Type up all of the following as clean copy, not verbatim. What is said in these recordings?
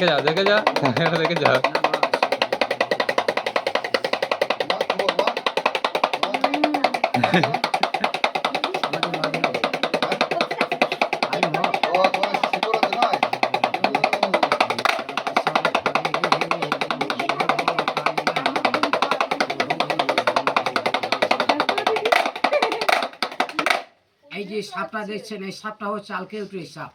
দেখে যাও দেখে যাও দেখে যাও। এই যে সাপটা দেখছেন, এই সাপটা হচ্ছে আলকেউটির সাপ।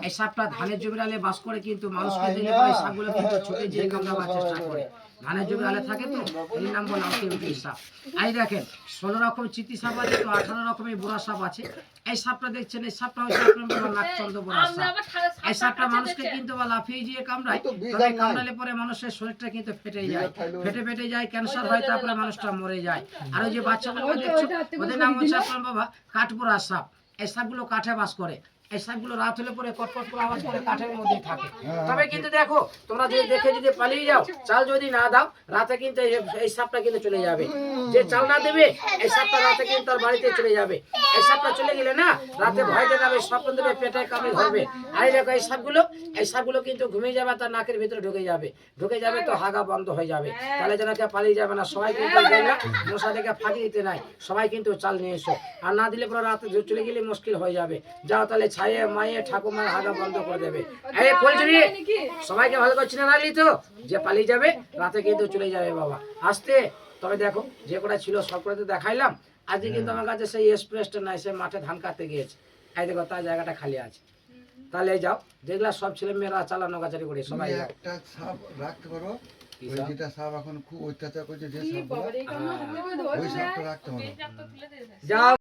এই সাপটা ধানের জমির আলে বাস করে, কিন্তু মানুষকে দিলে পরে সাপগুলো কিন্তু ছুটে যেয়ে কামড়াবার চেষ্টা করে। ধানের জমির আলে থাকে তো, এর নাম বলে আলকেউটির সাপ। এই দেখেন 16 রকম চিতি সাপ আছে, তো 18 রকমের বুড়া সাপ আছে। এই সাপটা দেখছেন, এই সাপটা হচ্ছে আপনার নাকচন্দ বুড়া সাপ। এই সাপটা মানুষকে কিন্তু বা লাফিয়ে দিয়ে কামড়ায়, তবে কামড়ালে পরে মানুষের শরীরটা কিন্তু ফেটে যায়, ফেটে যায়, ক্যান্সার হয়, তারপরে মানুষটা মরে যায়। আর ওই যে বাচ্চাগুলো দেখছো, ওদের নাম হচ্ছে আপনার বাবা কাঠপোড়া সাপ। এই সাপগুলো কাঠে বাস করে। এই সাপগুলো রাত হলে পরে কটকট করে আওয়াজ করে কাঠের মধ্যেই থাকে। তবে কিন্তু দেখো, তোমরা যদি দেখে যদি পালিয়ে যাও, চাল যদি না দাও, রাতে কিন্তু এই সাপটা কিন্তু চলে যাবে। যে চাল না দেবে, এই সাপটা রাতে কিন্তু তার বাড়িতে চলে যাবে। এই সাপটা চলে গেলে না, রাতে ভয়তে যাবে, স্বপ্ন দেবে, পেটে কামড়ে ধরবে। আর এই দেখো এই সাপগুলো কিন্তু ঘুমিয়ে যাবে, তার নাকের ভিতরে ঢুকে যাবে, তো হাগা বন্ধ হয়ে যাবে। তাহলে যেন কেউ পালিয়ে যাবে না। সবাই কিন্তু মশা থেকে ফাঁকি দিতে নাই, সবাই কিন্তু চাল নিয়ে এসো। আর না দিলে পরে রাতে চলে গেলে মুশকিল হয়ে যাবে। যাও তাহলে ছায়ে মায়ে ঠাকুমার হাগা বন্ধ করে দেবে। এই ফুলঝুরি, সবাইকে ভালো করে চিনে রাখলি তো, যে পালিয়ে যাবে রাতে কিন্তু চলে যাবে বাবা আসতে। তবে দেখো, যে কটা ছিল সব করে তো দেখাইলাম। আজকে কিন্তু আমার কাছে সেই এক্সপ্রেসটা নাই, সে মাঠে ধান কাটতে গিয়েছে। এই দেখো, তার জায়গাটা খালি আছে। তাহলে যাও, দেখলা সব ছেলে মেয়েরা চালানো গাছারি করে সবাই একটা সাপ রাখতে পারো, ওই যেটা সাপ এখন খুব অত্যাচার করছে, যে সাপ ওই সাপটা রাখতে পারো। যাও।